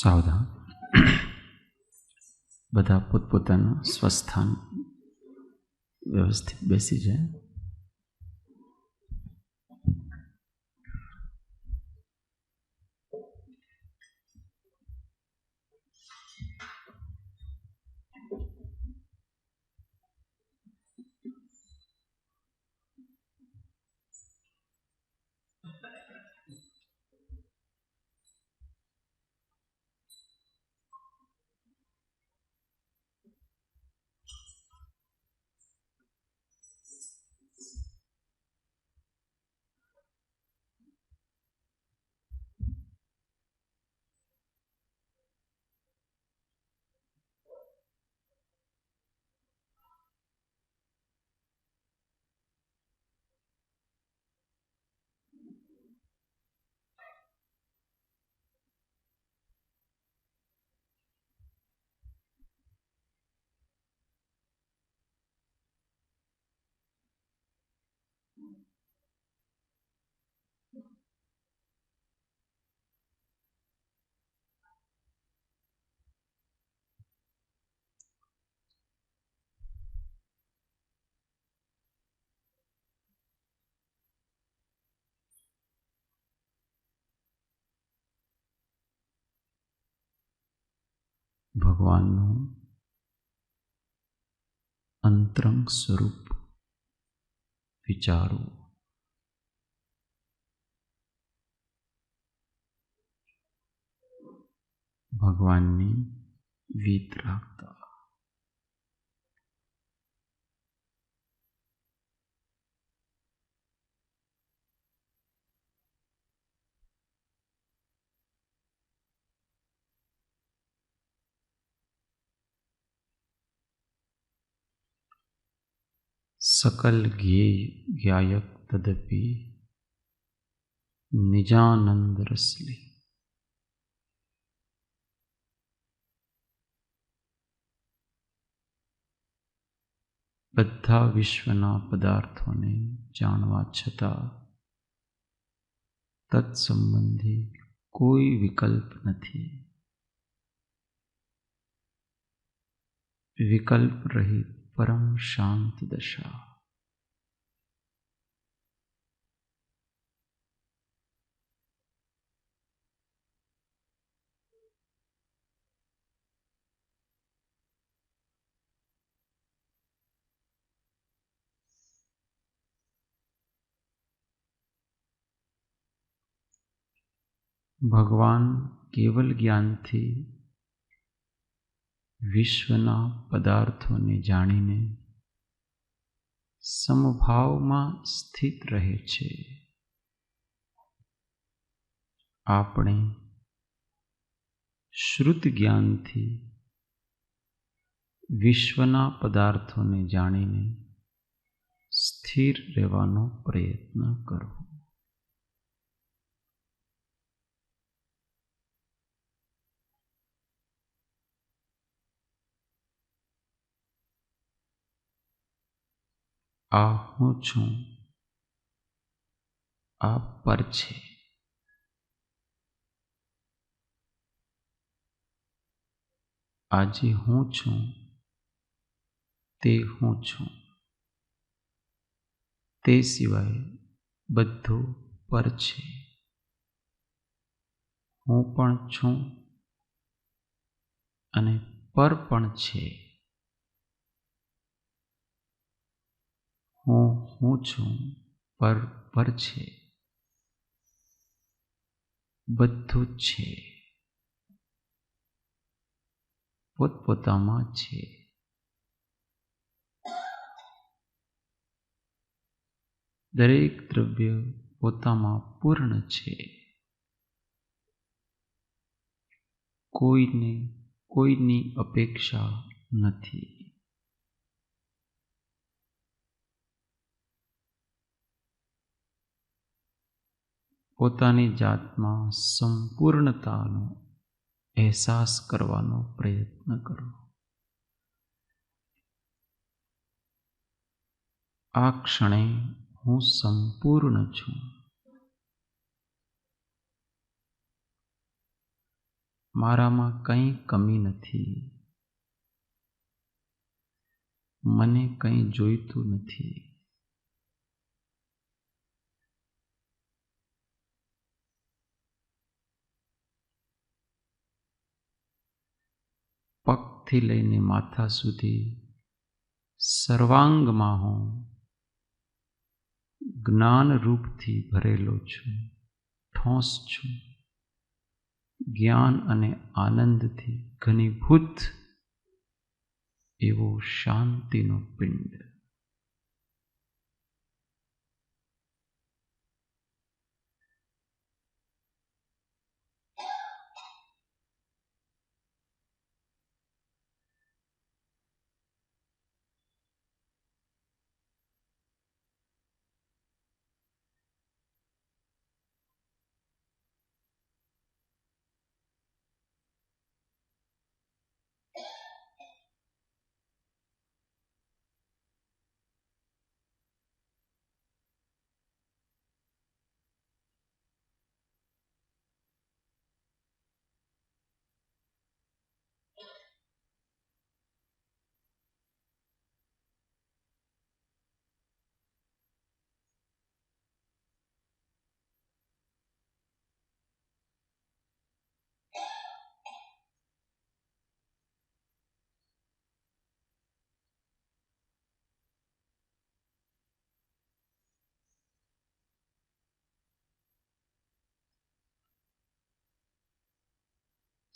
સાવધાન. બધા પોતપોતાનું સ્વસ્થાન વ્યવસ્થિત બેસી જાય. ભગવાનનું અંતરંગ સ્વરૂપ વિચારો. ભગવાનની વીત રાખતા. सकल ज्ञायक तदपि निजानंद रसली. બધા વિશ્વના પદાર્થોને જાણવા છતાં તત્સંબંધી કોઈ વિકલ્પ નથી. વિકલ્પ રહિત પરમ શાંત દશા. ભગવાન કેવલ જ્ઞાનથી વિશ્વના પદાર્થોને જાણીને સમભાવમાં સ્થિત રહે છે. આપણે શ્રુત જ્ઞાનથી વિશ્વના પદાર્થોને જાણીને સ્થિર રહેવાનો પ્રયત્ન કરવો. આ હું છું, આ પર છે. આજે હું છું તે હું છું. તે સિવાય બધું પર છે. હું પણ છું અને પર પણ છે. હું છું, પર છે. બધું જ છે, પોતપોતામાં છે. દરેક દ્રવ્ય પોતામાં પૂર્ણ છે. કોઈની અપેક્ષા નથી. પોતાની જાતમાં સંપૂર્ણતાનો અહેસાસ કરવાનો પ્રયત્ન કરો. આ ક્ષણે હું સંપૂર્ણ છું. મારામાં કંઈ કમી નથી, મને કંઈ જોઈતું નથી. પગથી લઈને માથા સુધી સર્વાંગમાં હું જ્ઞાનરૂપથી ભરેલો છું, ઠોસ છું. જ્ઞાન અને આનંદથી ઘનીભૂત એવો શાંતિનો પિંડ.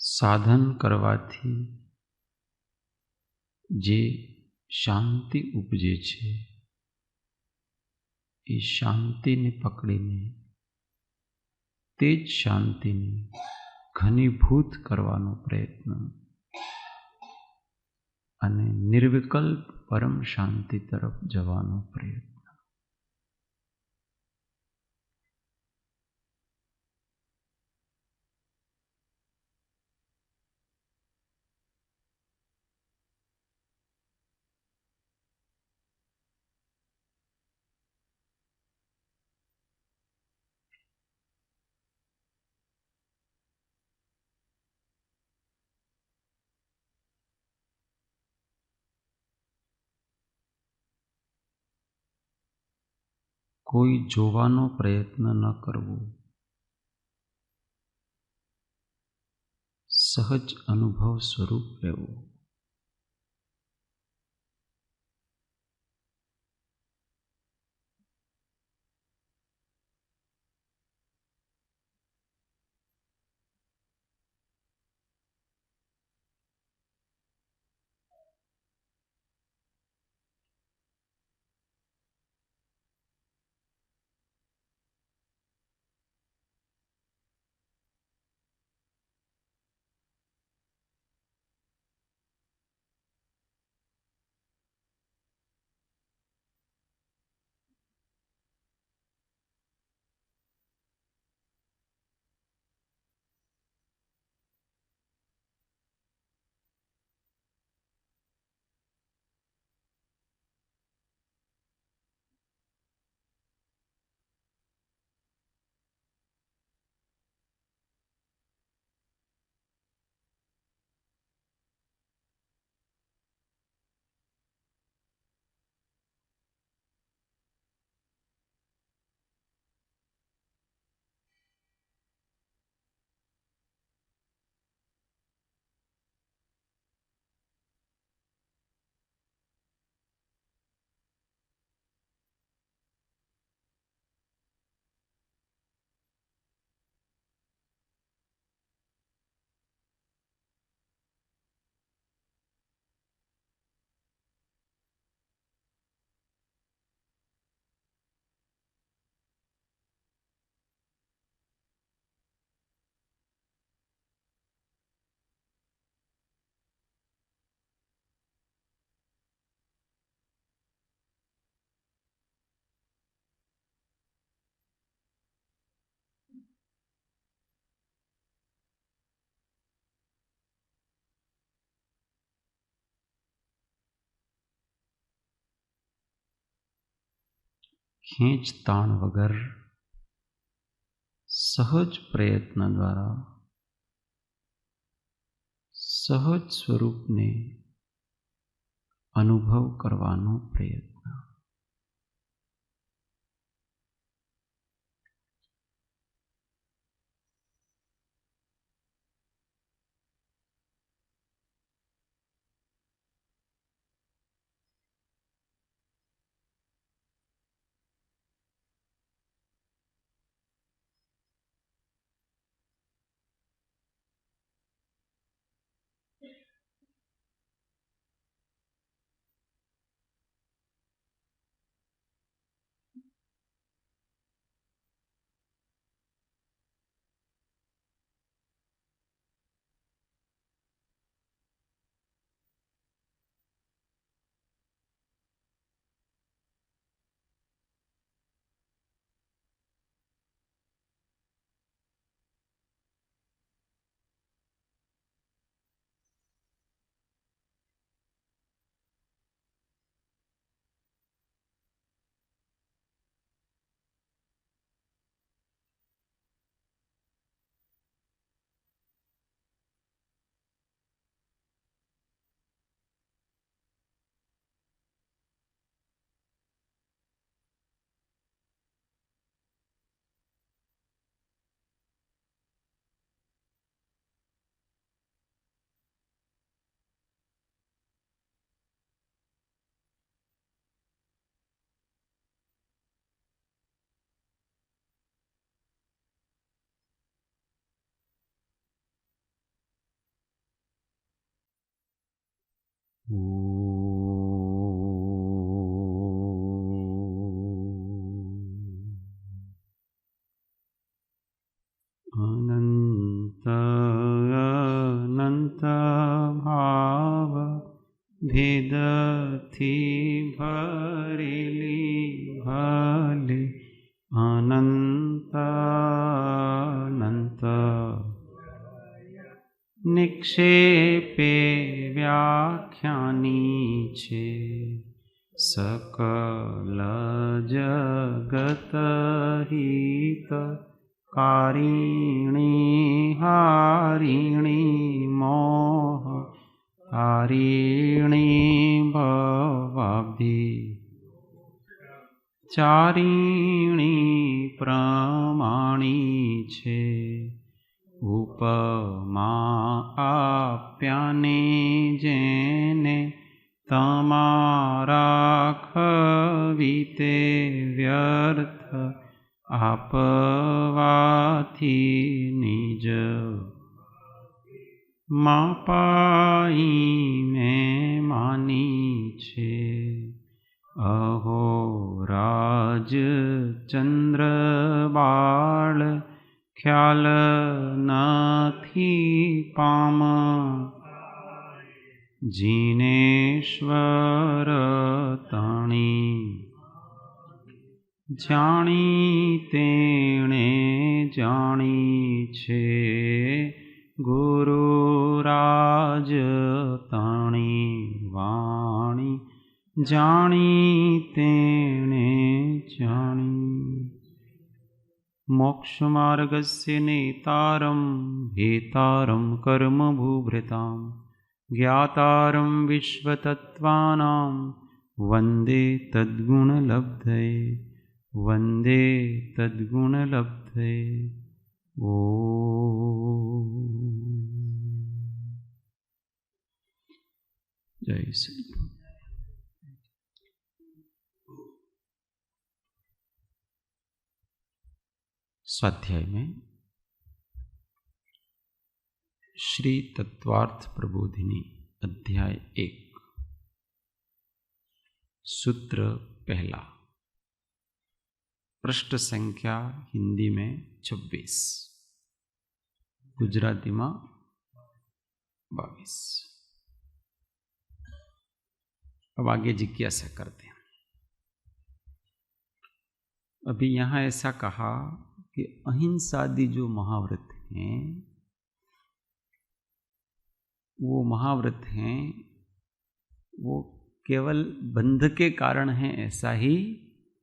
સાધન કરવાથી જે શાંતિ ઉપજે છે એ શાંતિને પકડીને તે જ શાંતિને ઘનીભૂત કરવાનો પ્રયત્ન અને નિર્વિકલ્પ પરમ શાંતિ તરફ જવાનો પ્રયત્ન. કોઈ જોવાનો પ્રયત્ન ન કરવો, સહજ અનુભવ સ્વરૂપ રહેવું. ખેંચતાણ વગર સહજ પ્રયત્ન દ્વારા સહજ સ્વરૂપને અનુભવ કરવાનો પ્રયત્ન. અનંત અનંત ભાવ ભેદથી ભરેલી ભલે અનંત અનંત નિક્ષેપે વ્યાખ્યાની છે. સકલ જગત હિત કારિણી હારિણી મોહ તારિણી ભવાબ્ધિ ચારિણી પ્રમાણી છે. ઉપમા આપ્યાને જેને તમારા ખવીતે વ્યર્થ આપવાથી નિજ માપાઈ મેં માની છે. અહો રાજ ચંદ્ર બાળ ખ્યાલ નથી પામ જીનેશ્વર તણી જાણી તેણે જાણી છે. ગુરુ રાજ તણી વાણી જાણી તેણે જાણી. મોક્ષમાર્ગસ્ય નેતારમ ભેતારમ કર્મભૂભૃતામ જ્ઞાતારમ વિશ્વતત્ત્વાનાં વંદે તદ્ગુણલબ્ધયે વંદે તદ્ગુણલબ્ધયે. ઓમ જય શ્રી. स्वाध्याय में श्री तत्वार्थ प्रबोधिनी अध्याय 1 सूत्र पहला पृष्ठ संख्या हिंदी में 26 गुजराती में 22. अब आगे जिज्ञासा करते हैं. अभी यहाँ ऐसा कहा कि अहिंसादि जो महाव्रत हैं वो महाव्रत हैं, वो केवल बंध के कारण हैं ऐसा ही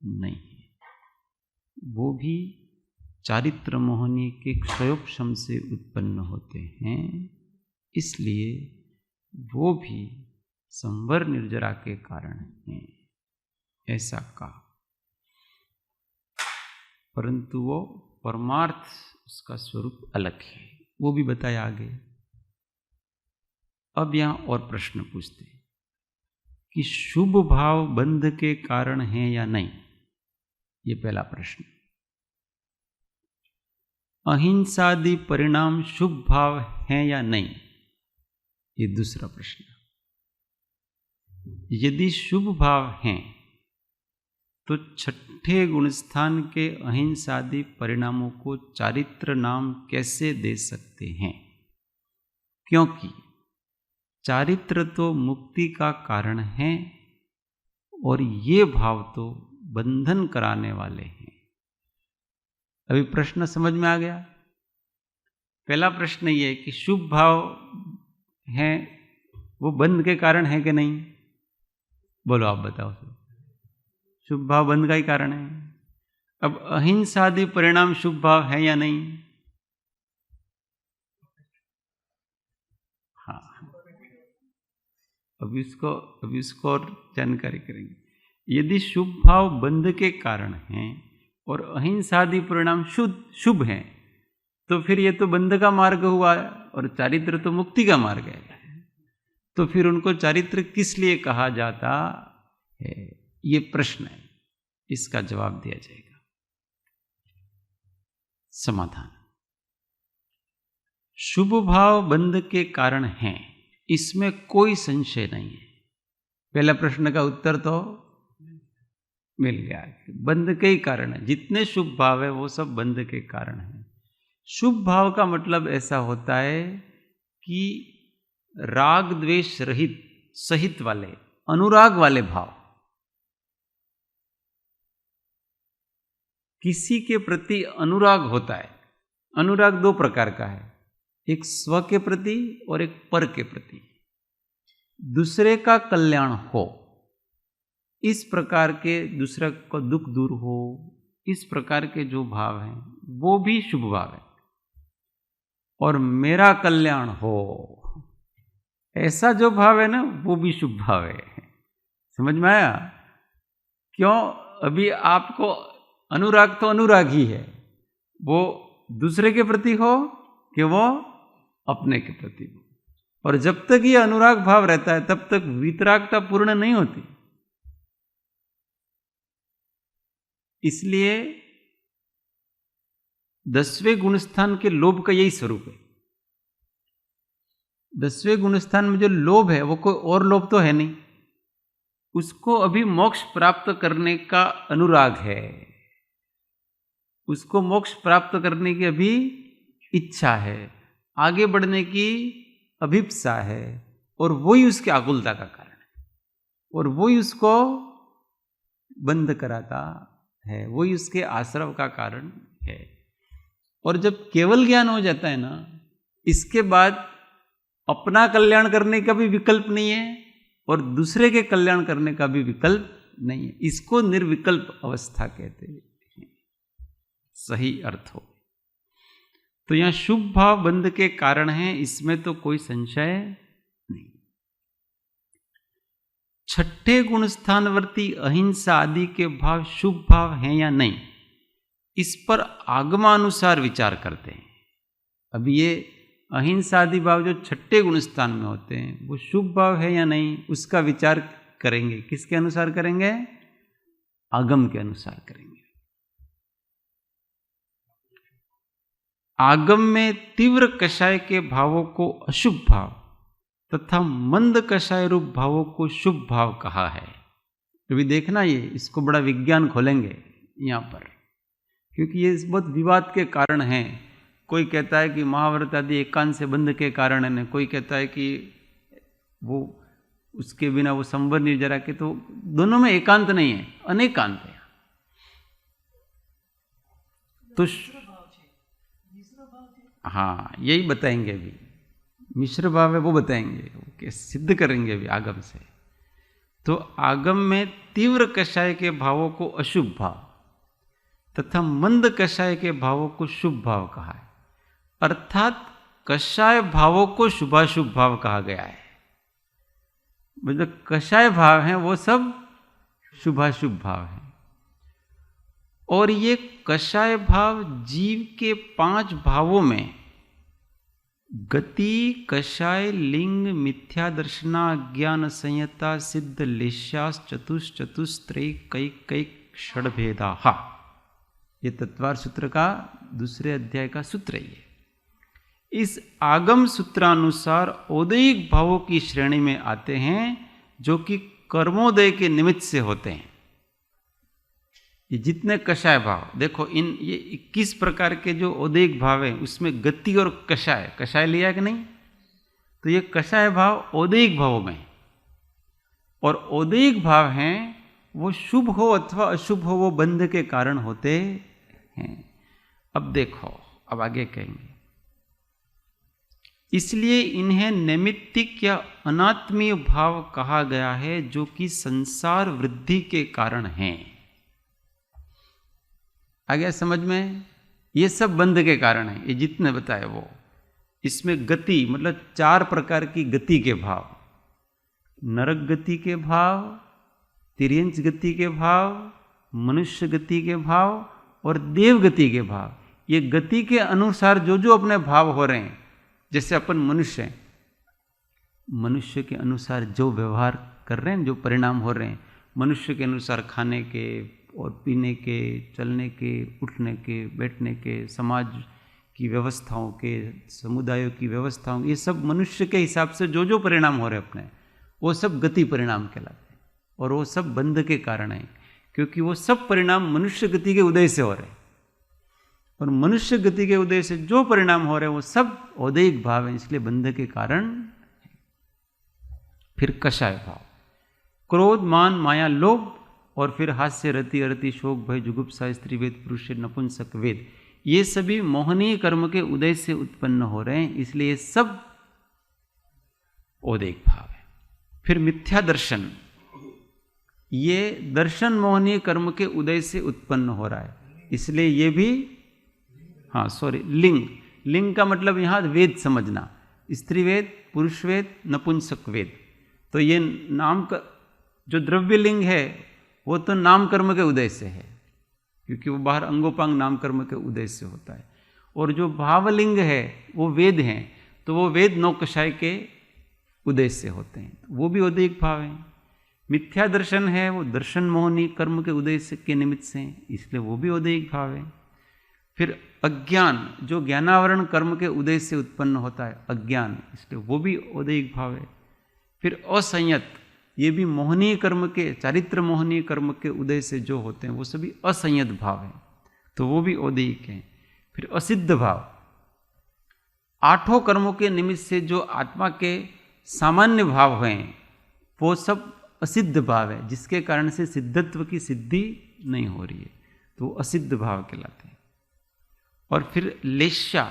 नहीं है. वो भी चारित्र मोहनी के क्षयोपशम से उत्पन्न होते हैं इसलिए वो भी संवर निर्जरा के कारण है, ऐसा कहा। परंतु वो परमार्थ, उसका स्वरूप अलग है, वो भी बताया आगे। अब यहां और प्रश्न पूछते हैं कि शुभ भाव बंध के कारण है या नहीं, ये पहला प्रश्न। अहिंसादि परिणाम शुभ भाव है या नहीं, ये दूसरा प्रश्न। यदि शुभ भाव हैं तो छठे गुणस्थान के अहिंसादि परिणामों को चारित्र नाम कैसे दे सकते हैं? क्योंकि चारित्र तो मुक्ति का कारण है और ये भाव तो बंधन कराने वाले हैं। अभी प्रश्न समझ में आ गया? पहला प्रश्न ये कि शुभ भाव है वो बंध के कारण है कि नहीं? बोलो, आप बताओ। शुभ भाव बंध का ही कारण है। अब अहिंसादि परिणाम शुभ भाव है या नहीं? हाँ, अब इसको और जानकारी करेंगे। यदि शुभ भाव बंध के कारण है और अहिंसादि परिणाम शुभ है, तो फिर ये तो बंध का मार्ग हुआ और चारित्र तो मुक्ति का मार्ग है। तो फिर उनको चारित्र किस लिए कहा जाता है, ये प्रश्न है, इसका जवाब दिया जाएगा। समाधान, शुभ भाव बंध के कारण है, इसमें कोई संशय नहीं है। पहला प्रश्न का उत्तर तो मिल गया, बंध के ही कारण है। जितने शुभ भाव है वो सब बंध के कारण है। शुभ भाव का मतलब ऐसा होता है कि राग द्वेष रहित, सहित वाले, अनुराग वाले भाव। किसी के प्रति अनुराग होता है। अनुराग दो प्रकार का है, एक स्व के प्रति और एक पर के प्रति। दूसरे का कल्याण हो, इस प्रकार के, दूसरे को दुख दूर हो, इस प्रकार के जो भाव हैं वो भी शुभ भाव है। और मेरा कल्याण हो, ऐसा जो भाव है ना, वो भी शुभ भाव है। समझ में आया? क्यों? अभी आपको अनुराग तो अनुराग ही है, वो दूसरे के प्रति हो कि वो अपने के प्रति हो। और जब तक ये अनुराग भाव रहता है तब तक वितरागता पूर्ण नहीं होती। इसलिए 10वें गुणस्थान के लोभ का यही स्वरूप है। 10वें गुणस्थान में जो लोभ है वो कोई और लोभ तो है नहीं, उसको अभी मोक्ष प्राप्त करने का अनुराग है, उसको मोक्ष प्राप्त करने की अभी इच्छा है, आगे बढ़ने की अभिप्सा है, और वही उसकी आकुलता का कारण है, और वही उसको बंद कराता है, वही उसके आश्रव का कारण है। और जब केवल ज्ञान हो जाता है ना, इसके बाद अपना कल्याण करने का भी विकल्प नहीं है और दूसरे के कल्याण करने का भी विकल्प नहीं है। इसको निर्विकल्प अवस्था कहते हैं, सही अर्थ हो। तो यहां शुभ भाव बंध के कारण है, इसमें तो कोई संशय नहीं। छठे गुण स्थानवर्ती अहिंसा आदि के भाव शुभ भाव हैं या नहीं, इस पर आगमानुसार विचार करते हैं। अब ये अहिंसा आदि भाव जो छठे गुण स्थान में होते हैं वो शुभ भाव है या नहीं, उसका विचार करेंगे। किसके अनुसार करेंगे? आगम के अनुसार करेंगे। आगम में तीव्र कषाय के भावों को अशुभ भाव तथा मंद कषाय रूप भावों को शुभ भाव कहा है। अभी देखना, ये इसको बड़ा विज्ञान खोलेंगे यहाँ पर, क्योंकि ये बहुत विवाद के कारण हैं। कोई कहता है कि महाव्रत आदि एकांत से बंध के कारण है, कोई कहता है कि वो उसके बिना वो संवर निर्जरा के, तो दोनों में एकांत नहीं है, अनेकांत है। तो हाँ, यही बताएंगे अभी। मिश्र भाव है वो बताएंगे, ओके, सिद्ध करेंगे अभी आगम से। तो आगम में तीव्र कषाय के भावों को अशुभ भाव तथा मंद कषाय के भावों को शुभ भाव कहा है। अर्थात कषाय भावों को शुभाशुभ भाव कहा गया है। मतलब कषाय भाव हैं वो सब शुभाशुभ भाव हैं। और ये कषाय भाव जीव के 5 भावों में गति, कषाय, लिंग, मिथ्या दर्शना, ज्ञान, संयता, सिद्ध, लेश्यास, चतुश्चतुस्त्रय, कैक षड्भेदाः, ये तत्वार सूत्र का दूसरे अध्याय का सूत्र ही है। इस आगम सूत्रानुसार औदैहिक भावों की श्रेणी में आते हैं जो कि कर्मोदय के निमित्त से होते हैं। ये जितने कषाय भाव देखो, इन ये 21 प्रकार के जो औदैहिक भाव हैं उसमें गति और कषाय लिया कि नहीं, तो ये कषाय भाव औदैहिक भावों में, और औदैहिक भाव हैं वो शुभ हो अथवा अशुभ हो वो बंध के कारण होते हैं। अब देखो, अब आगे कहेंगे, इसलिए इन्हें नैमित्तिक या अनात्मीय भाव कहा गया है जो कि संसार वृद्धि के कारण हैं। आ गया समझ में? ये सब बंध के कारण है, ये जितने बताए वो। इसमें गति मतलब 4 प्रकार की गति के भाव, नरक गति के भाव, तिर्यंच गति के भाव, मनुष्य गति के भाव और देव गति के भाव। ये गति के अनुसार जो जो अपने भाव हो रहे हैं, जैसे अपन मनुष्य हैं, मनुष्य के अनुसार जो व्यवहार कर रहे हैं, जो परिणाम हो रहे हैं, मनुष्य के अनुसार खाने के और पीने के, चलने के, उठने के, बैठने के, समाज की व्यवस्थाओं के, समुदायों की व्यवस्थाओं, ये सब मनुष्य के हिसाब से जो जो परिणाम हो रहे हैं अपने, वो सब गति परिणाम कहलाते हैं। और वो सब बंध के कारण है, क्योंकि वो सब परिणाम मनुष्य गति के उदय से हो रहे हैं। और मनुष्य गति के उदय से जो परिणाम हो रहे हैं वो सब औदैहिक भाव है, इसलिए बंध के कारण। फिर कषाय भाव, क्रोध, मान, माया, लोभ, और फिर हास्य, रति, अरति, शोक, भय, जुगुप्सा, स्त्री वेद, पुरुष, नपुंसक वेद, ये सभी मोहनीय कर्म के उदय से उत्पन्न हो रहे हैं, इसलिए ये सब औदैहिक भाव है। फिर मिथ्या दर्शन, ये दर्शन मोहनीय कर्म के उदय से उत्पन्न हो रहा है, इसलिए ये भी लिंग का मतलब यहाँ वेद समझना, स्त्री वेद, पुरुष वेद, नपुंसक वेद। तो ये नाम का जो द्रव्य लिंग है वो तो नाम कर्म के उदय से है, क्योंकि वो बाहर अंगोपांग नाम कर्म के उदय से होता है। और जो भावलिंग है वो वेद हैं, तो वो वेद 9 कषाय के उदय से होते हैं, वो भी औदैहिक भाव हैं। मिथ्या दर्शन है वो दर्शन मोहनी कर्म के उदय से के निमित्त से हैं, इसलिए वो भी औदैहिक भाव है। फिर अज्ञान, जो ज्ञानावरण कर्म के उदय से उत्पन्न होता है अज्ञान, इसलिए वो भी औदैहिक भाव है। फिर असंयत, ये भी मोहनीय कर्म के, चारित्र मोहनीय कर्म के उदय से जो होते हैं वो सभी असंयत भाव हैं, तो वो भी औदैहिक हैं। फिर असिद्ध भाव, 8 कर्मों के निमित्त से जो आत्मा के सामान्य भाव हैं वो सब असिद्ध भाव है, जिसके कारण से सिद्धत्व की सिद्धि नहीं हो रही है, तो असिद्ध भाव कहलाते हैं। और फिर लेश्या,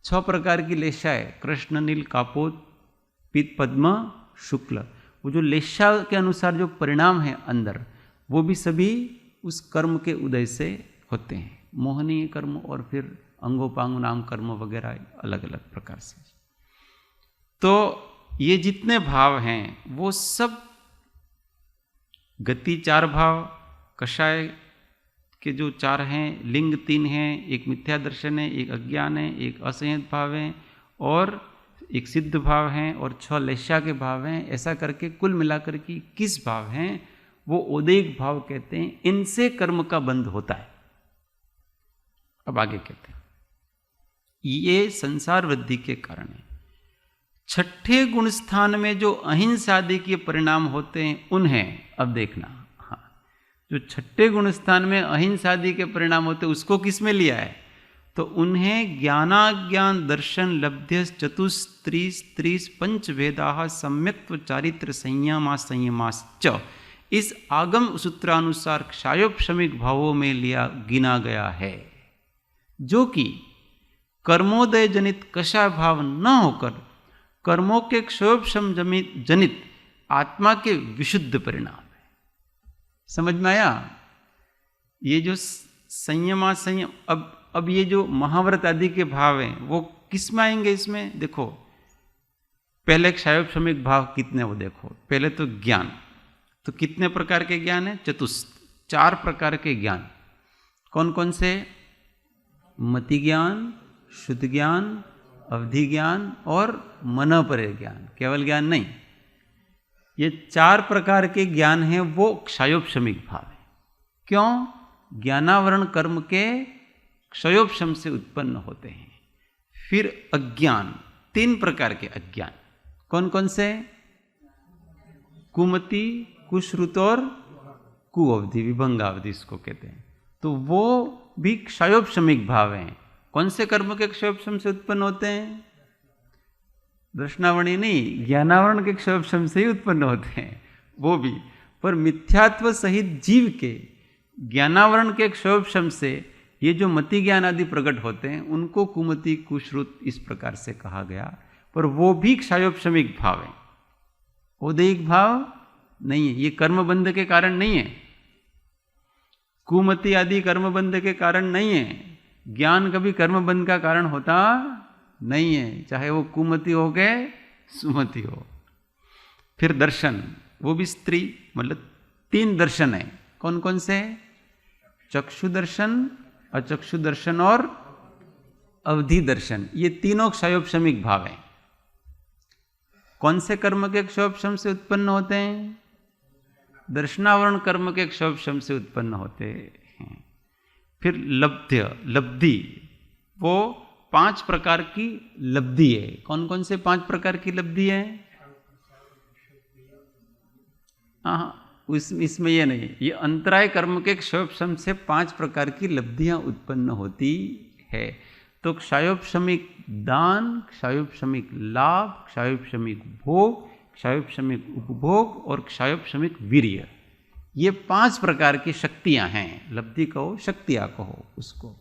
6 प्रकार की लेशा है, कृष्ण, नील, कापोत, पीत, पद्म, शुक्ल। वो जो लेशा के अनुसार जो परिणाम है अंदर, वो भी सभी उस कर्म के उदय से होते हैं, मोहनीय कर्म और फिर अंगोपांग नाम कर्म वगैरह अलग अलग प्रकार से। तो ये जितने भाव हैं वो सब गति 4 भाव, कषाय के जो 4 हैं, लिंग 3 हैं, एक मिथ्या दर्शन है, एक अज्ञान है, एक असंयत भाव है और एक सिद्ध भाव हैं और 6 लेशा के भाव हैं। ऐसा करके कुल मिलाकर के 21 भाव हैं, वो औदैहिक भाव कहते हैं। इनसे कर्म का बंध होता है। अब आगे कहते हैं ये संसार वृद्धि के कारण है। 6ठे गुण स्थान में जो अहिंसा आदि के परिणाम होते हैं उन्हें अब देखना, जो 6ठे गुण स्थान में अहिंसा आदि के परिणाम होते हैं उसको किस में लिया है, तो उन्हें ज्ञानाज्ञान दर्शन लब्ध्य चतुस्त्रीस पंच भेदाः सम्यक्त्व चारित्र संयमाश्च, इस आगम सूत्रानुसार क्षायोपशमिक भावों में गिना गया है, जो कि कर्मोदय जनित कषाय भाव न होकर कर्मों के क्षयोपशम जनित आत्मा के विशुद्ध परिणाम है। समझ में आया? ये जो संयम, अब ये जो महाव्रत आदि के भाव हैं वो किस में आएंगे इसमें? देखो, पहले क्षयोपशमिक भाव कितने वो देखो। पहले तो ज्ञान, तो कितने प्रकार के ज्ञान है? चतुष्ट, 4 प्रकार के ज्ञान। कौन कौन से? मति ज्ञान, शुद्ध ज्ञान, अवधि ज्ञान और मनःपरे ज्ञान। केवल ज्ञान नहीं, ये 4 प्रकार के ज्ञान हैं, वो क्षयोपशमिक भाव है। क्यों? ज्ञानावरण कर्म के क्षयोपशम से उत्पन्न होते हैं। फिर अज्ञान, 3 प्रकार के अज्ञान। कौन कौन से? कुमति, कुश्रुत और कुअवधि, विभंगावधि इसको कहते हैं। तो वो भी क्षयोपशमिक भाव हैं। कौन से कर्म के क्षयोपशम से उत्पन्न होते हैं? दर्शनावणी नहीं, ज्ञानावरण के क्षयोपशम से ही उत्पन्न होते हैं वो भी। पर मिथ्यात्व सहित जीव के ज्ञानावरण के क्षयोपशम से ये जो मति ज्ञान आदि प्रकट होते हैं, उनको कुमति, कुश्रुत इस प्रकार से कहा गया। पर वो भी क्षयोपशमिक भाव है, औदैहिक भाव नहीं है। ये कर्मबंध के कारण नहीं है, कुमति आदि कर्मबंध के कारण नहीं है। ज्ञान कभी कर्मबंध का कारण होता नहीं है, चाहे वो कुमति हो गए सुमति हो। फिर दर्शन, वो भी स्त्री, मतलब 3 दर्शन है। कौन कौन से? चक्षु दर्शन, अचक्षु दर्शन और अवधि दर्शन। ये तीनों क्षयोपशमिक भाव हैं। कौन से कर्म के क्षयोपशम से उत्पन्न होते हैं? दर्शनावरण कर्म के क्षयोपशम से उत्पन्न होते हैं। फिर लब्ध्य, लब्धि, वो 5 प्रकार की लब्धि है। कौन कौन से 5 प्रकार की लब्धि है? हाँ, इसमें ये नहीं, ये अंतराय कर्म के क्षयोपशम से 5 प्रकार की लब्धियां उत्पन्न होती है। तो क्षयोपशमिक दान, क्षयोपशमिक लाभ, क्षयोपशमिक भोग, क्षयोपशमिक उपभोग और क्षयोपशमिक वीर्य, ये 5 प्रकार की शक्तियां हैं। लब्धि कहो, शक्तियां कहो उसको।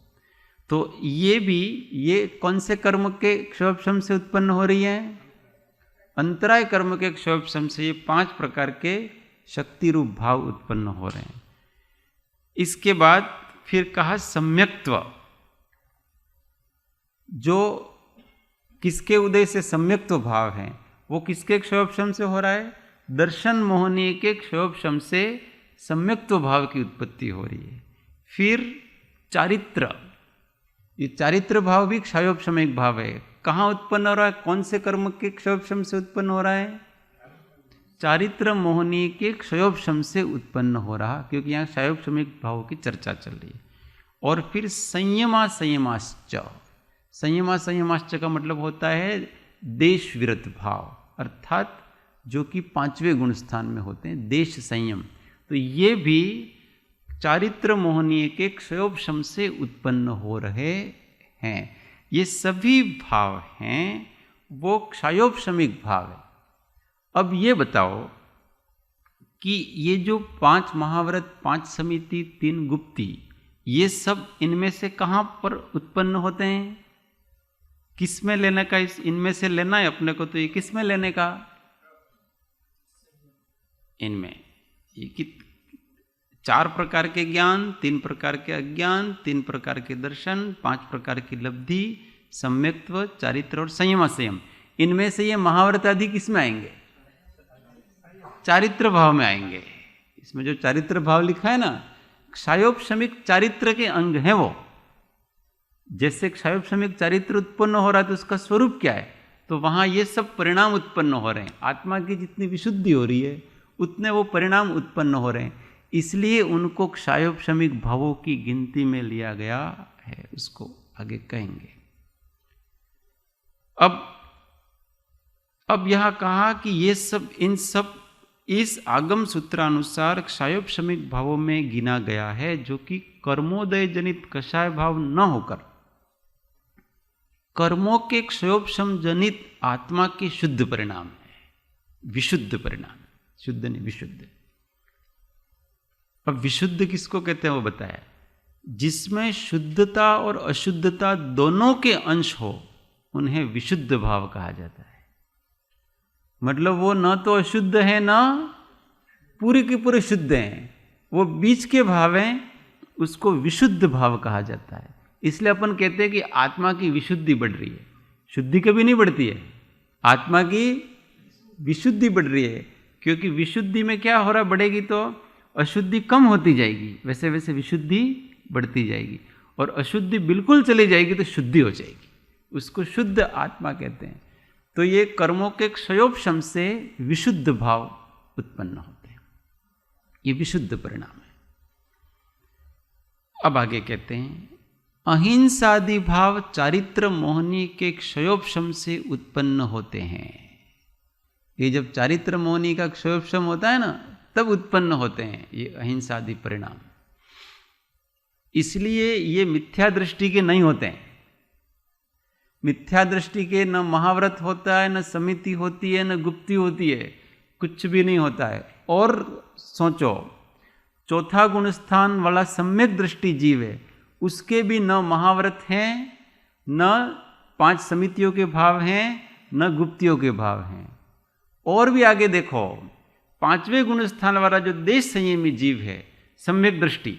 तो ये भी, ये कौन से कर्म के क्षयोपशम से उत्पन्न हो रही है? अंतराय कर्म के क्षयोपशम से ये 5 प्रकार के शक्ति रूप भाव उत्पन्न हो रहे हैं। इसके बाद फिर कहा सम्यक्त्व, जो किसके उदय से सम्यक्त्व भाव है, वो किसके क्षयोपशम से हो रहा है? दर्शन मोहनीय के क्षयोपशम से सम्यक्त्व भाव की उत्पत्ति हो रही है। फिर चारित्र, ये चारित्र भाव भी क्षयोपशमिक भाव है। कहाँ उत्पन्न हो रहा है? कौन से कर्म के क्षयोपशम से उत्पन्न हो रहा है? चारित्र मोहनीय के क्षयोपशम से उत्पन्न हो रहा, क्योंकि यहाँ क्षयोपशमिक भाव की चर्चा चल रही है। और फिर संयमा संयमाश्च, संयमा संयमाश्च का मतलब होता है देश विरत भाव, अर्थात जो कि 5वें गुण स्थान में होते हैं, देश संयम। तो ये भी चारित्र मोहनीय के क्षयोपशम से उत्पन्न हो रहे हैं। ये सभी भाव हैं, वो क्षयोपशमिक भाव है। अब ये बताओ कि ये जो 5 महाव्रत, 5 समिति, 3 गुप्ती, ये सब इनमें से कहाँ पर उत्पन्न होते हैं? किस में लेने का? इनमें से लेना है अपने को, तो ये किस में लेने का? इनमें। ये 4 प्रकार के ज्ञान, 3 प्रकार के अज्ञान, 3 प्रकार के दर्शन, 5 प्रकार की लब्धि, सम्यक्त्व, चारित्र और संयम संयम, इनमें से ये महाव्रत आदि किस में आएंगे? चारित्र भाव में आएंगे। इसमें जो चारित्र भाव लिखा है ना, क्षयोपशमिक चारित्र के अंग हैं वो। जैसे क्षयोपशमिक चारित्र उत्पन्न हो रहा है तो उसका स्वरूप क्या है? तो वहां ये सब परिणाम उत्पन्न हो रहे हैं। आत्मा की जितनी विशुद्धि हो रही है उतने वो परिणाम उत्पन्न हो रहे हैं, इसलिए उनको क्षयोपशमिक भावों की गिनती में लिया गया है। उसको आगे कहेंगे। अब यह कहा कि ये सब, इन सब इस आगम सूत्रानुसार क्षयोपशमिक भावों में गिना गया है, जो कि कर्मोदय जनित कषाय भाव न होकर कर्मों के क्षयोपशम जनित आत्मा के शुद्ध परिणाम है, विशुद्ध परिणाम, शुद्ध नहीं विशुद्ध। अब विशुद्ध किसको कहते हैं वो बताया, जिसमें शुद्धता और अशुद्धता दोनों के अंश हो उन्हें विशुद्ध भाव कहा जाता है। मतलब वो न तो अशुद्ध है ना पूरे के पूरे शुद्ध हैं, वो बीच के भाव हैं, उसको विशुद्ध भाव कहा जाता है। इसलिए अपन कहते हैं कि आत्मा की विशुद्धि बढ़ रही है। शुद्धि कभी नहीं बढ़ती है, आत्मा की विशुद्धि बढ़ रही है, क्योंकि विशुद्धि में क्या हो रहा, बढ़ेगी तो अशुद्धि कम होती जाएगी, वैसे वैसे विशुद्धि बढ़ती जाएगी, और अशुद्धि बिल्कुल चली जाएगी तो शुद्धि हो जाएगी, उसको शुद्ध आत्मा कहते हैं। तो ये कर्मों के क्षयोपशम से विशुद्ध भाव उत्पन्न होते हैं, ये विशुद्ध परिणाम है। अब आगे कहते हैं, अहिंसादि भाव चारित्र मोहनी के क्षयोपशम से उत्पन्न होते हैं। ये जब चारित्र मोहनी का क्षयोपशम होता है ना, तब उत्पन्न होते हैं ये अहिंसादि परिणाम। इसलिए ये मिथ्या दृष्टि के नहीं होते हैं। मिथ्या दृष्टि के न महाव्रत होता है, न समिति होती है, न गुप्ती होती है, कुछ भी नहीं होता है। और सोचो, चौथा गुणस्थान वाला सम्यक दृष्टि जीव है, उसके भी न महाव्रत हैं, न 5 समितियों के भाव हैं, न गुप्तियों के भाव हैं। और भी आगे देखो, 5वें गुणस्थान वाला जो देश संयमी जीव है, सम्यक दृष्टि,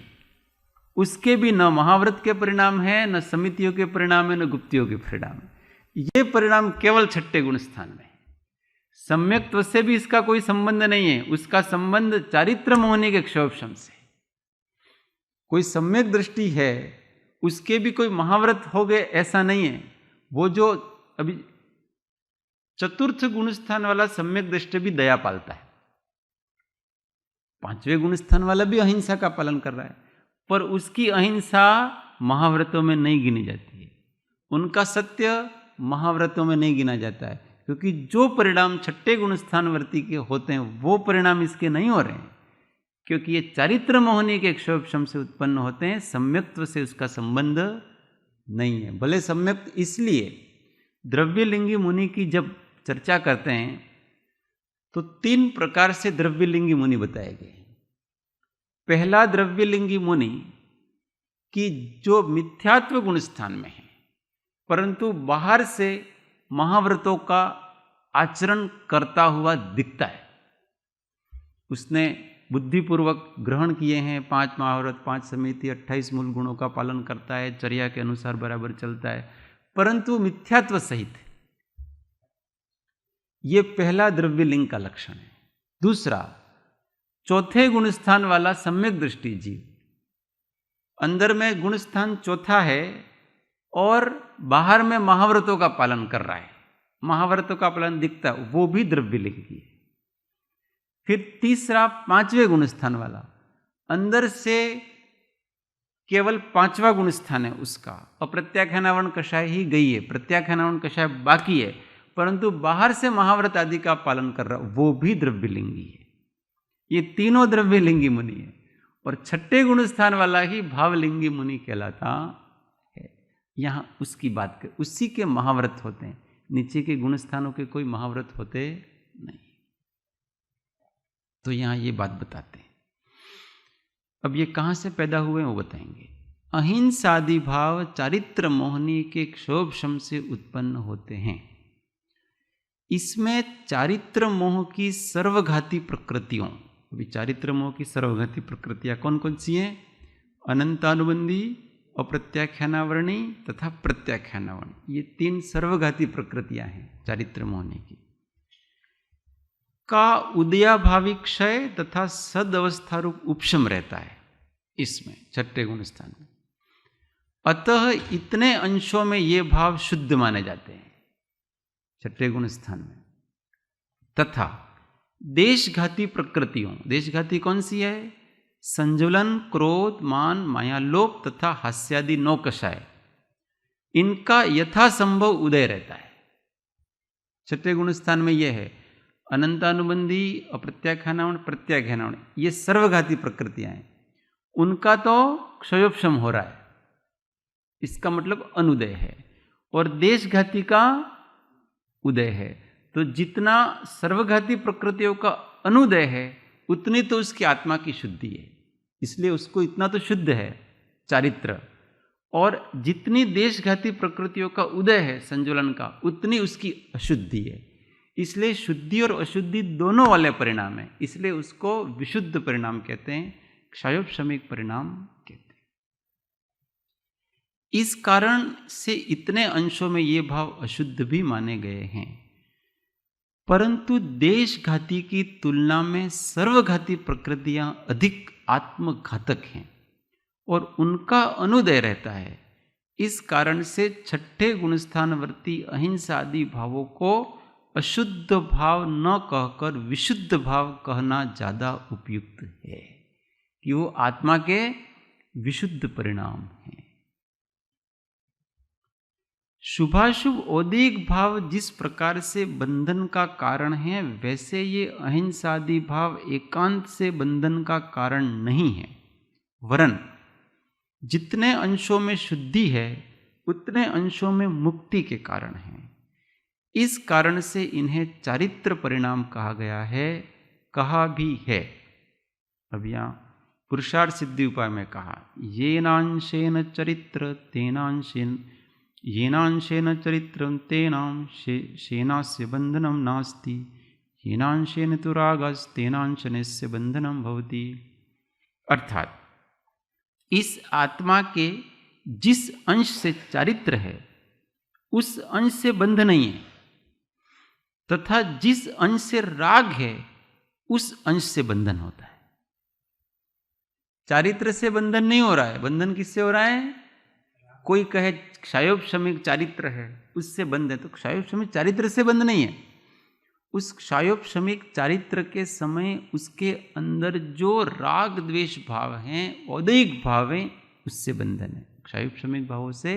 उसके भी न महाव्रत के परिणाम है, न समितियों के परिणाम है, न गुप्तियों के परिणाम है। ये परिणाम केवल 6ठे गुणस्थान में है। सम्यक्त्व से भी इसका कोई संबंध नहीं है, उसका संबंध चारित्र मोहनी के क्षयोपशम से। कोई सम्यक दृष्टि है, उसके भी कोई महाव्रत हो गए ऐसा नहीं है। वो जो अभी चतुर्थ गुणस्थान वाला सम्यक दृष्टि भी दया पालता है, 5वें गुणस्थान वाला भी अहिंसा का पालन कर रहा है, पर उसकी अहिंसा महाव्रतों में नहीं गिनी जाती है, उनका सत्य महाव्रतों में नहीं गिना जाता है, क्योंकि जो परिणाम 6ठे गुणस्थानवर्ती के होते हैं वो परिणाम इसके नहीं हो रहे हैं, क्योंकि ये चारित्र मोहनी के क्षयोपशम से उत्पन्न होते हैं, सम्यक्त्व से उसका संबंध नहीं है। भले सम्यक्त, इसलिए द्रव्यलिंगी मुनि की जब चर्चा करते हैं तो 3 प्रकार से द्रव्यलिंगी मुनि बताए गए। पहला द्रव्यलिंगी मुनि कि जो मिथ्यात्व गुणस्थान में है, परंतु बाहर से महाव्रतों का आचरण करता हुआ दिखता है, उसने बुद्धिपूर्वक ग्रहण किए हैं 5 महाव्रत, 5 समिति, 28 मूल गुणों का पालन करता है, चर्या के अनुसार बराबर चलता है, परंतु मिथ्यात्व सहित। ये पहला द्रव्यलिंग का लक्षण है। दूसरा, चौथे गुणस्थान वाला सम्यक दृष्टि जीव, अंदर में गुणस्थान चौथा है और बाहर में महाव्रतों का पालन कर रहा है, महाव्रतों का पालन दिखता है, वो भी द्रव्यलिंगी है। फिर तीसरा, 5वें गुणस्थान वाला, अंदर से केवल 5वां गुणस्थान है उसका, अप्रत्याख्यानावरण कषाय ही गई है, प्रत्याख्यानावरण कषाय बाकी है, परंतु बाहर से महाव्रत आदि का पालन कर रहा, वो भी द्रव्यलिंगी है। ये तीनों द्रव्यलिंगी मुनि है, और 6ठे गुणस्थान वाला ही भावलिंगी मुनि कहलाता है। यहाँ उसकी बात कर, उसी के महाव्रत होते हैं, नीचे के गुणस्थानों के कोई महाव्रत होते नहीं। तो यहाँ ये बात बताते हैं। अब ये कहाँ से पैदा हुए वो बताएंगे। अहिंसादि भाव चारित्र मोहनी के क्षोभशम से उत्पन्न होते हैं। इसमें चारित्र मोह की सर्वघाती प्रकृतियों, अभी चारित्र मोह की सर्वघाती प्रकृतियां कौन कौन सी हैं? अनंतानुबंधी, अप्रत्याख्यानावरणी तथा प्रत्याख्यानावरणी, ये 3 सर्वघाती प्रकृतियां हैं चारित्र मोहनी की। का उदयाभावी क्षय तथा सद अवस्था रूप उपशम रहता है इसमें 6ठे गुणस्थान में। अतः इतने अंशों में ये भाव शुद्ध माने जाते हैं 6ठे गुणस्थान में। तथा देशघाती प्रकृतियों, देशघाती कौन सी है? संजुलन, क्रोध, मान, माया, लोभ तथा हास्यादि 9 कषाय, इनका यथासंभव उदय रहता है 6ठे गुणस्थान में। यह है अनंतानुबंधी, अप्रत्याख्यानावरण, प्रत्याख्यानावरण, ये सर्वघाती प्रकृतियां हैं, उनका तो क्षयोपशम हो रहा है, इसका मतलब अनुदय है, और देशघाती का उदय है। तो जितना सर्वघाती प्रकृतियों का अनुदय है उतनी तो उसकी आत्मा की शुद्धि है, इसलिए उसको इतना तो शुद्ध है चारित्र, और जितनी देशघाती प्रकृतियों का उदय है संजुलन का, उतनी उसकी अशुद्धि है। इसलिए शुद्धि और अशुद्धि दोनों वाले परिणाम है, इसलिए उसको विशुद्ध परिणाम कहते हैं, क्षयोपशमिक परिणाम कहते हैं। इस कारण से इतने अंशों में ये भाव अशुद्ध भी माने गए हैं। परंतु देशघाती की तुलना में सर्वघाती प्रकृतियां अधिक आत्मघातक हैं और उनका अनुदय रहता है। इस कारण से छठे गुणस्थानवर्ती अहिंसा आदि भावों को अशुद्ध भाव न कहकर विशुद्ध भाव कहना ज्यादा उपयुक्त है, कि वो आत्मा के विशुद्ध परिणाम हैं। शुभाशुभ औदिक भाव जिस प्रकार से बंधन का कारण है, वैसे ये अहिंसादि भाव एकांत से बंधन का कारण नहीं है, वरन जितने अंशों में शुद्धि है उतने अंशों में मुक्ति के कारण है। इस कारण से इन्हें चारित्र परिणाम कहा गया है, कहा भी है। अब यहाँ पुरुषार्थ सिद्धि उपाय में कहा, येनांशेन चरित्र तेनांशेन, येनांशेन चरित्रं तेनांशेनास्य बंधनं नास्ति, येनांशेन तु रागस्तेनांशनस्य बंधनं भवति। अर्थात इस आत्मा के जिस अंश से चारित्र है उस अंश से बंध नहीं है, तथा जिस अंश से राग है उस अंश से बंधन होता है। चारित्र से बंधन नहीं हो रहा है, बंधन किससे हो रहा है? कोई कहे क्षयोपशमिक चारित्र है उससे बंध है, तो क्षयोपशमिक चारित्र से बंध नहीं है। उस क्षयोपशमिक चारित्र के समय उसके अंदर जो राग द्वेष भाव हैं, औदैहिक भाव हैं, उससे बंधन है, क्षयोपशमिक भावों से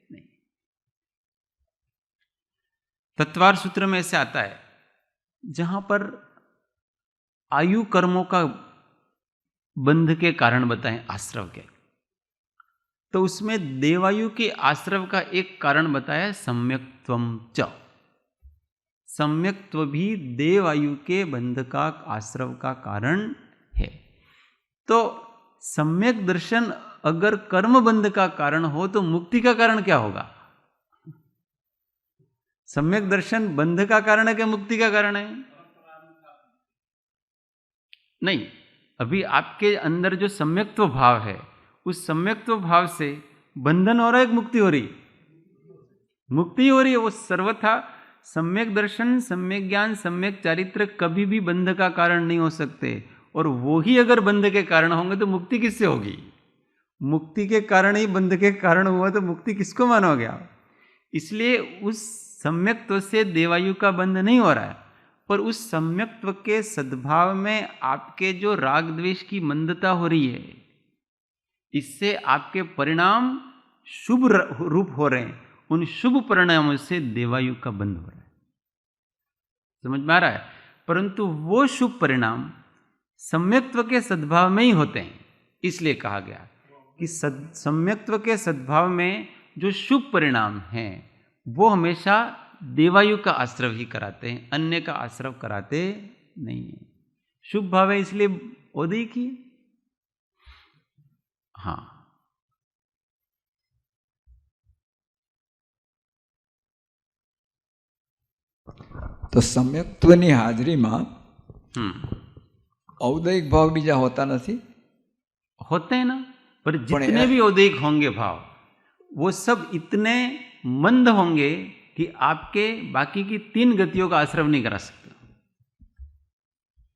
नहीं। तत्वार सूत्र में ऐसे आता है, जहां पर आयु कर्मों का बंध के कारण बताएं आश्रव के, तो उसमें देवायु के आश्रव का एक कारण बताया सम्यक्त्वम च। सम्यक्त्व भी देवायु के बंध का आश्रव का कारण है। तो सम्यक दर्शन अगर कर्म बंध का कारण हो तो मुक्ति का कारण क्या होगा? सम्यक दर्शन बंध का कारण है कि मुक्ति का कारण है? नहीं, अभी आपके अंदर जो सम्यक्त्व भाव है, उस सम्यक्त्व भाव से बंधन हो रहा है कि मुक्ति हो रही? मुक्ति हो रही है। वो सर्वथा सम्यक दर्शन, सम्यक ज्ञान, सम्यक चारित्र कभी भी बंध का कारण नहीं हो सकते, और वो ही अगर बंध के कारण होंगे तो मुक्ति किससे होगी? मुक्ति के कारण ही बंध के कारण हुआ तो मुक्ति किसको मानोगे आप? इसलिए उस सम्यक्त्व से देवायु का बंध नहीं हो रहा है, पर उस सम्यक्त्व के सद्भाव में आपके जो राग द्वेष की मंदता हो रही है, इससे आपके परिणाम शुभ रूप हो रहे हैं। उन शुभ परिणामों से देवायु का बंध हो रहा है। समझ में आ रहा है? परंतु वो शुभ परिणाम सम्यक्त्व के सद्भाव में ही होते हैं। इसलिए कहा गया कि सम्यक्त्व के सद्भाव में जो शुभ परिणाम हैं वो हमेशा देवायु का आश्रव ही कराते हैं, अन्य का आश्रव कराते नहीं है। शुभ भाव है इसलिए औदिक ही। हाँ, તો સમ્યક્ત્વની હાજરીમાં औदैहिक भाव बीजा होता नहीं? होते हैं ना, पर जितने भी औदैहिक होंगे भाव वो सब इतने मंद होंगे कि आपके बाकी की 3 गतियों का आश्रव नहीं करा सकते।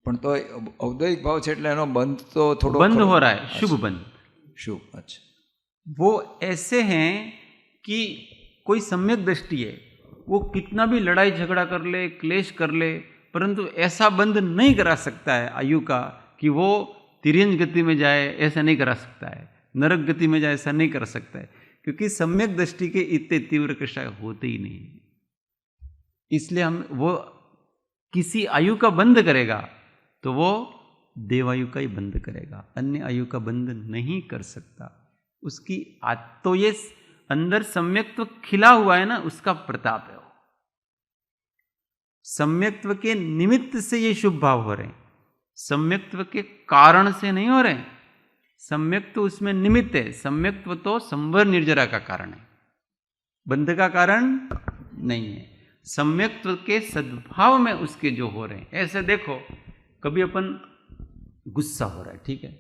पण तो औदैहिक भाव છે એટલે એનો બંધ તો થોડો बंद हो रहा है, शुभ बंध। शुभ, अच्छा। वो ऐसे हैं कि कोई सम्यक दृष्टि है, वो कितना भी लड़ाई झगड़ा कर ले, क्लेश कर ले, परंतु ऐसा बंध नहीं करा सकता है आयु का कि वो तिर्यंज गति में जाए, ऐसा नहीं करा सकता है। नरक गति में जाए, ऐसा नहीं कर सकता है, क्योंकि सम्यक दृष्टि के इतने तीव्र कृष्ण होते ही नहीं। इसलिए हम वो किसी आयु का बंध करेगा तो वो देवायु का ही बंध करेगा, अन्य आयु का बंध नहीं कर सकता। उसकी तो ये अंदर सम्यक्त्व खिला हुआ है ना, उसका प्रताप है। सम्यक्त्व के निमित्त से ये शुभ भाव हो रहे हैं, सम्यक्त्व के कारण से नहीं हो रहे। सम्यक्त्व उसमें निमित्त है, सम्यक्त्व तो संवर निर्जरा का कारण है, बंध का कारण नहीं है। सम्यक्त्व के सद्भाव में उसके जो हो रहे हैं। ऐसे देखो, कभी अपन गुस्सा हो रहा है, ठीक है,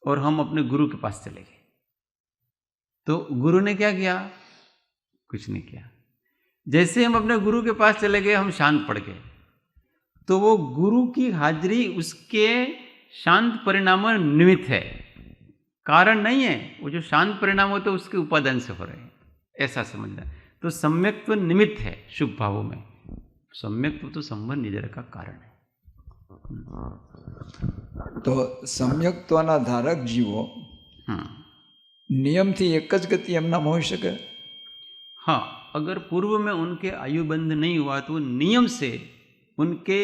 और हम अपने गुरु के पास चले गए, तो गुरु ने क्या किया? कुछ नहीं किया। जैसे हम अपने गुरु के पास चले गए, हम शांत पड़ गए, तो वो गुरु की हाजिरी उसके शांत परिणाम निमित्त है, कारण नहीं है। वो जो शांत परिणाम होते हैं उसके उपादान से हो रहे हैं, ऐसा समझना। तो सम्यक्त्व निमित्त है शुभ भावों में, सम्यक्त्व तो संबंध निजर का कारण है। તો સમ્યક્ત્વના ધારક જીવો નિયમથી એક જ ગતિ એમનામ હોઈ શકે? हाँ, अगर पूर्व में उनके आयुबंध नहीं हुआ तो नियम से उनके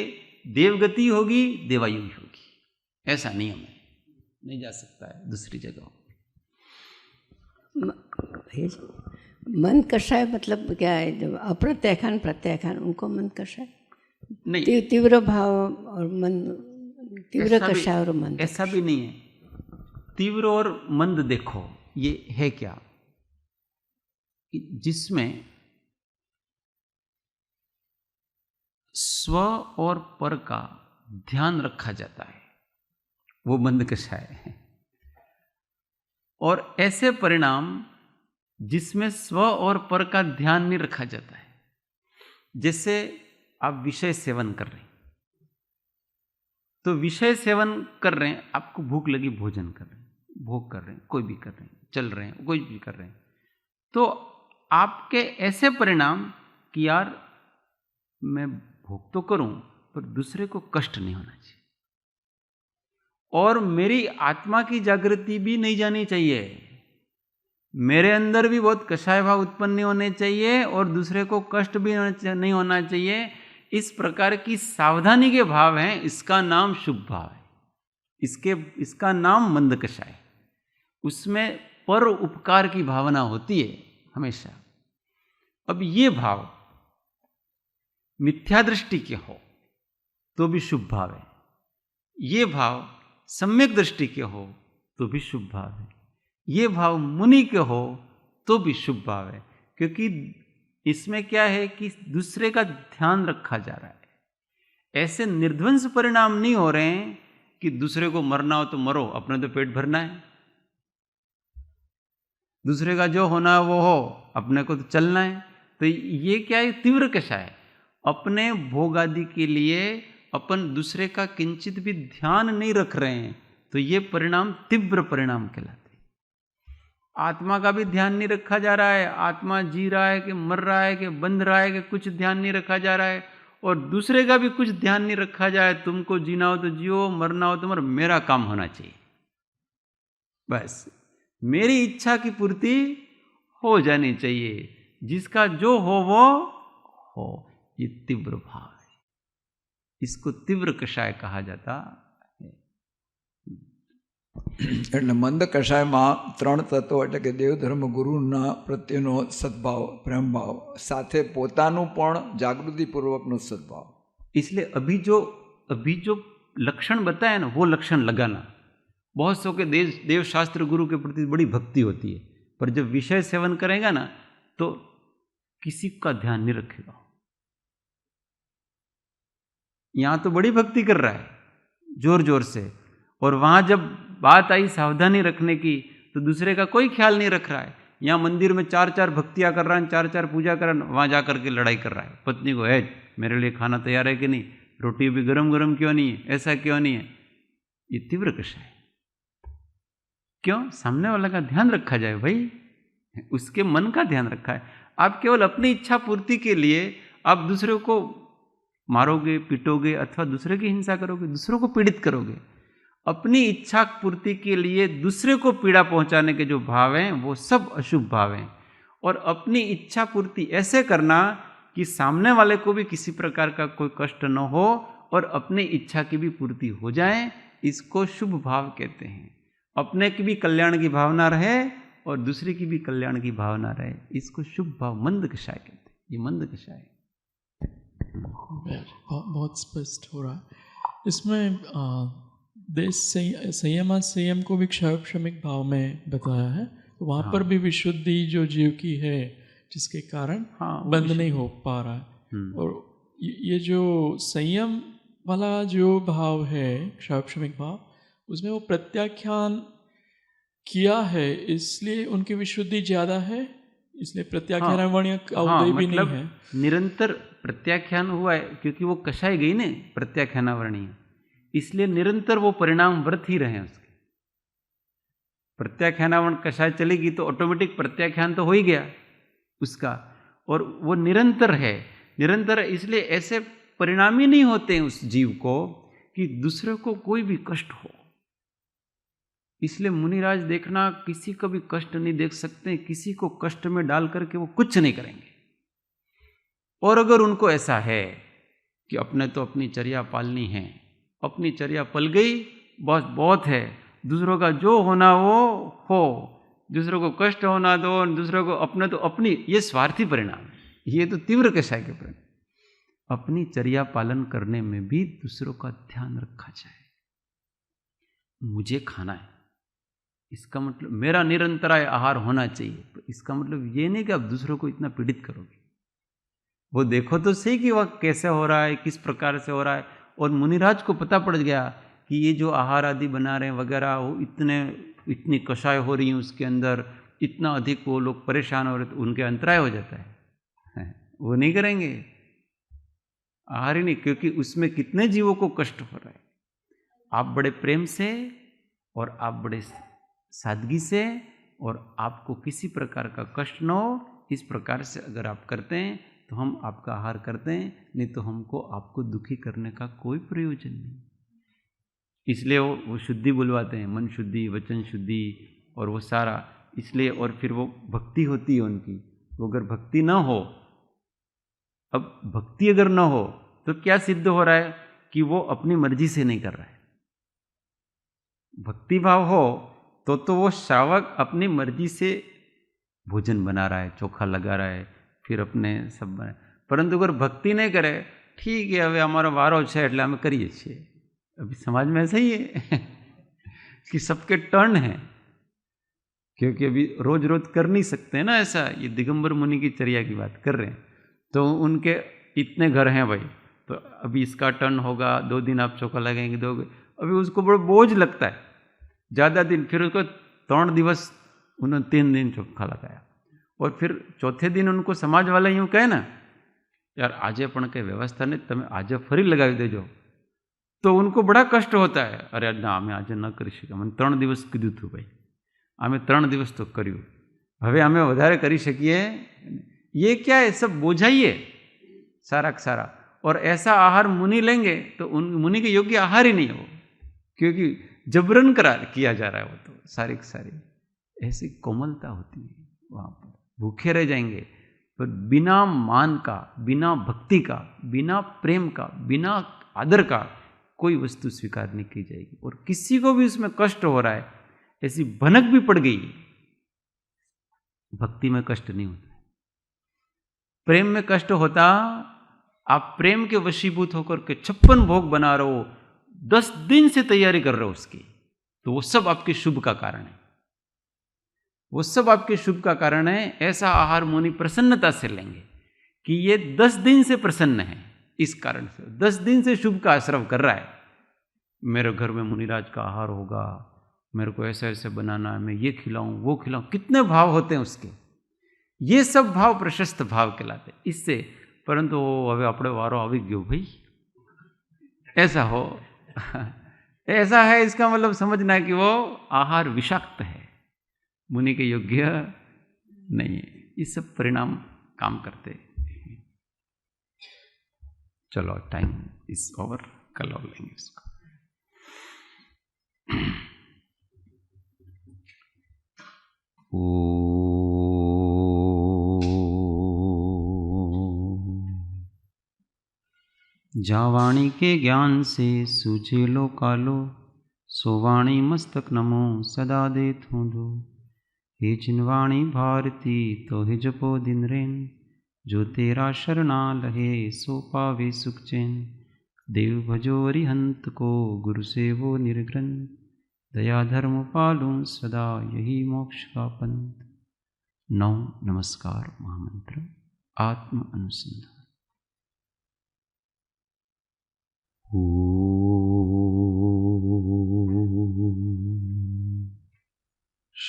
देवगति होगी, देवायु भी होगी, ऐसा नियम है, नहीं जा सकता है दूसरी जगह। मन कषाय मतलब क्या है? जब अप्रत्याख्यान प्रत्याख्यान, उनको मन कषाय नहीं, तीव्र भाव और मन, तीव्र कषाय और मंद, ऐसा भी नहीं है। तीव्र और मंद देखो ये है क्या, जिसमें स्व और पर का ध्यान रखा जाता है, वो मंद कषाय है। और ऐसे परिणाम जिसमें स्व और पर का ध्यान नहीं रखा जाता है, जैसे आप विषय सेवन कर रहे हैं, तो विषय सेवन कर रहे हैं, आपको भूख लगी, भोजन कर रहे हैं, भोग कर रहे हैं, कोई भी कर रहे हैं, चल रहे हैं, कोई भी कर रहे हैं, तो आपके ऐसे परिणाम कि यार मैं भोग तो करूं पर दूसरे को कष्ट नहीं होना चाहिए, और मेरी आत्मा की जागृति भी नहीं जानी चाहिए, मेरे अंदर भी बहुत कषाय भाव उत्पन्न नहीं होने चाहिए और दूसरे को कष्ट भी नहीं होना चाहिए। इस प्रकार की सावधानी के भाव हैं, इसका नाम शुभ भाव है, इसका नाम मंद कषाय। उसमें पर उपकार की भावना होती है हमेशा। अब ये भाव मिथ्या दृष्टि के हो तो भी शुभ भाव है, ये भाव सम्यक दृष्टि के हो तो भी शुभ भाव है, ये भाव मुनि के हो तो भी शुभ भाव है, क्योंकि इसमें क्या है कि दूसरे का ध्यान रखा जा रहा है। ऐसे निर्ध्वंस परिणाम नहीं हो रहे हैं कि दूसरे को मरना हो तो मरो, अपने तो पेट भरना है, दूसरे का जो होना है वो हो, अपने को तो चलना है। तो ये क्या है? तीव्र कषाय। अपने भोग आदि के लिए अपन दूसरे का किंचित भी ध्यान नहीं रख रहे हैं, तो ये परिणाम तीव्र परिणाम कहलाते। आत्मा का भी ध्यान नहीं रखा जा रहा है, आत्मा जी रहा है कि मर रहा है कि बंध रहा है कि कुछ ध्यान नहीं रखा जा रहा है, और दूसरे का भी कुछ ध्यान नहीं रखा जाए, तुमको जीना हो तो जियो, मरना हो तो मर, मेरा काम होना चाहिए, बस मेरी इच्छा की पूर्ति हो जानी चाहिए, जिसका जो हो वो हो। ये तीव्र भाव है, इसको तीव्र कषाय कहा जाता है। એટલે મંદ કષાયમાં ત્રણ તત્વો એટલે કે દેવધર્મ ગુરુના પ્રત્યેનો સદભાવ, પ્રેમભાવ, સાથે પોતાનું પણ જાગૃતિપૂર્વકનો સદભાવ। इसलिए अभी जो लक्षण बताया ना, वो लक्षण लगाना। बहुत सौ के देव शास्त्र गुरु के प्रति बड़ी भक्ति होती है, पर जब विषय सेवन करेगा ना तो किसी का ध्यान नहीं रखेगा। यहां तो बड़ी भक्ति कर रहा है जोर जोर से, और वहां जब बात आई सावधानी रखने की तो दूसरे का कोई ख्याल नहीं रख रहा है। यहाँ मंदिर में 4-4 भक्तियां कर रहा है, 4-4 पूजा कर रहा है, वहां जाकर के लड़ाई कर रहा है पत्नी को, है मेरे लिए खाना तैयार है कि नहीं, रोटी भी गरम गरम क्यों नहीं है, ऐसा क्यों नहीं है। ये तीव्र कषाय है। क्यों? सामने वाला का ध्यान रखा जाए भाई, उसके मन का ध्यान रखा है। आप केवल अपनी इच्छा पूर्ति के लिए आप दूसरे को मारोगे, पीटोगे, अथवा दूसरे की हिंसा करोगे, दूसरों को पीड़ित करोगे। अपनी इच्छा पूर्ति के लिए दूसरे को पीड़ा पहुंचाने के जो भाव हैं वो सब अशुभ भाव हैं। और अपनी इच्छा पूर्ति ऐसे करना कि सामने वाले को भी किसी प्रकार का कोई कष्ट न हो और अपनी इच्छा की भी पूर्ति हो जाए, इसको शुभ भाव कहते हैं। अपने की भी कल्याण की भावना रहे और दूसरे की भी कल्याण की भावना रहे, इसको शुभ भाव मंद कषाय कहते हैं। ये मंद कषाय बहुत स्पष्ट हो रहा है। इसमें देश संयम को भी क्षमिक भाव में बताया है, तो वहाँ पर भी विशुद्धि जो जीव की है जिसके कारण बंद नहीं हो पा रहा है। और ये जो संयम वाला जो भाव है क्षमिक भाव, उसमें वो प्रत्याख्यान किया है, इसलिए उनकी विशुद्धि ज्यादा है, इसलिए प्रत्याख्यान हाँ, वर्णीय का हाँ, उदय भी मतलब नहीं है। निरंतर प्रत्याख्यान हुआ है क्योंकि वो कषाय गई ने प्रत्याख्यानावरणीय, इसलिए निरंतर वो परिणाम व्रत ही रहे उसके। प्रत्याख्यानावरण कषाय चलेगी तो ऑटोमेटिक प्रत्याख्यान तो हो ही गया उसका, और वो निरंतर है, निरंतर है, इसलिए ऐसे परिणाम ही नहीं होते हैं उस जीव को कि दूसरे को कोई भी कष्ट हो। इसलिए मुनिराज देखना, किसी का भी कष्ट नहीं देख सकते, किसी को कष्ट में डाल करके वो कुछ नहीं करेंगे। और अगर उनको ऐसा है कि अपने तो अपनी चर्या पालनी है, अपनी चर्या पल गई बस बहुत है, दूसरों का जो होना वो हो, दूसरों को कष्ट होना दो, दूसरों को अपने तो अपनी, ये स्वार्थी परिणाम है, ये तो तीव्र कषाय के परिणाम। अपनी चर्या पालन करने में भी दूसरों का ध्यान रखा जाए। मुझे खाना है, इसका मतलब मेरा निरंतराय आहार होना चाहिए, तो इसका मतलब ये नहीं कि आप दूसरों को इतना पीड़ित करोगे। वो देखो तो सही कि वह कैसे हो रहा है, किस प्रकार से हो रहा है। और मुनिराज को पता पड़ गया कि ये जो आहार आदि बना रहे हैं वगैरह, वो इतनी कषाय हो रही है उसके अंदर, इतना अधिक वो लोग परेशान हो रहे, तो उनके अंतराय हो जाता है। वो नहीं करेंगे आहार ही नहीं, क्योंकि उसमें कितने जीवों को कष्ट हो रहा है। आप बड़े प्रेम से और आप बड़े सादगी से, और आपको किसी प्रकार का कष्ट न हो, इस प्रकार से अगर आप करते हैं तो हम आपका आहार करते हैं, नहीं तो हमको आपको दुखी करने का कोई प्रयोजन नहीं। इसलिए वो शुद्धि बुलवाते हैं, मन शुद्धि, वचन शुद्धि, और वो सारा इसलिए। और फिर वो भक्ति होती है उनकी। वो अगर भक्ति ना हो, अब भक्ति अगर ना हो तो क्या सिद्ध हो रहा है कि वो अपनी मर्जी से नहीं कर रहा है। भक्ति भाव हो तो वो श्रावक अपनी मर्जी से भोजन बना रहा है, चोखा लगा रहा है, फिर अपने सब बना। परंतु अगर भक्ति नहीं करे, ठीक है હવે અમારો વારો છે એટલે અમે કરીએ છીએ, अभी समाज में ऐसा ही है कि सबके टर्न है, क्योंकि अभी रोज रोज कर नहीं सकते हैं ना ऐसा। ये दिगंबर मुनि की चर्या की बात कर रहे हैं, तो उनके इतने घर हैं भाई, तो अभी इसका टर्न होगा, 2 दिन आप चोखा लगाएंगे, दोगे, अभी उसको बड़ा बोझ लगता है ज़्यादा दिन, फिर उसको 3 दिवस उन्होंने 3 दिन चोखा लगाया, और फिर चौथे दिन उनको समाज वाला यूँ कहे ना, यार आजे पण कई व्यवस्था नहीं, तमे आजे फरी लगावी देजो, तो उनको बड़ा कष्ट होता है। अरे ना अमे आजे न करी शक्या, मैंने 3 दिवस कीधुं थुं भाई, अमे 3 दिवस तो कर्युं, हवे अमे वधारे करी शकीए। ये क्या है, सब बोझाइए सारा का सारा। और ऐसा आहार मुनि लेंगे तो उन मुनि के योग्य आहार ही नहीं हो, क्योंकि जबरन किया जा रहा है। वो तो सारी की सारी ऐसी कोमलता होती है वहाँ पर, भूखे रह जाएंगे। तो बिना मान का, बिना भक्ति का, बिना प्रेम का, बिना आदर का कोई वस्तु स्वीकार नहीं की जाएगी। और किसी को भी उसमें कष्ट हो रहा है, ऐसी भनक भी पड़ गई, भक्ति में कष्ट नहीं होता, प्रेम में कष्ट होता। आप प्रेम के वशीभूत होकर के 56 भोग बना रहे हो, 10 दिन से तैयारी कर रहे हो उसकी, तो वो सब आपके शुभ का कारण है, वो सब आपके शुभ का कारण है। ऐसा आहार मुनि प्रसन्नता से लेंगे कि ये 10 दिन से प्रसन्न है, इस कारण से 10 दिन से शुभ का आश्रव कर रहा है। मेरे घर में मुनिराज का आहार होगा, मेरे को ऐसे ऐसे बनाना है, मैं ये खिलाऊं वो खिलाऊं, कितने भाव होते हैं उसके। ये सब भाव प्रशस्त भाव कहलाते इससे। परंतु हवे अपने वारो आवी गयो भाई, ऐसा हो ऐसा है, इसका मतलब समझना है कि वो आहार विषाक्त है, मुनि के योग्य नहीं है। ये सब परिणाम काम करते। चलो टाइम इज ओवर, कल और लेंगे इसको। जावाणी के ज्ञान से सूझे लो कालो, सोवाणी मस्तक नमो सदा दे थोंदो। हे जिनवाणी भारती तो हे जपो दिन रेन, जो तेरा शरणा लहे सो पावे सुख चैन। देव भजो अरिहंत को गुरु से वो निर्ग्रंथ, दया धर्म पालूं सदा यही मोक्ष का पंथ। 9 नमस्कार महामंत्र आत्म अनुसंधान।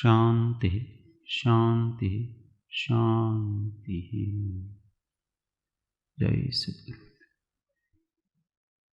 शांति शांति शांति। जय सद्गुरु।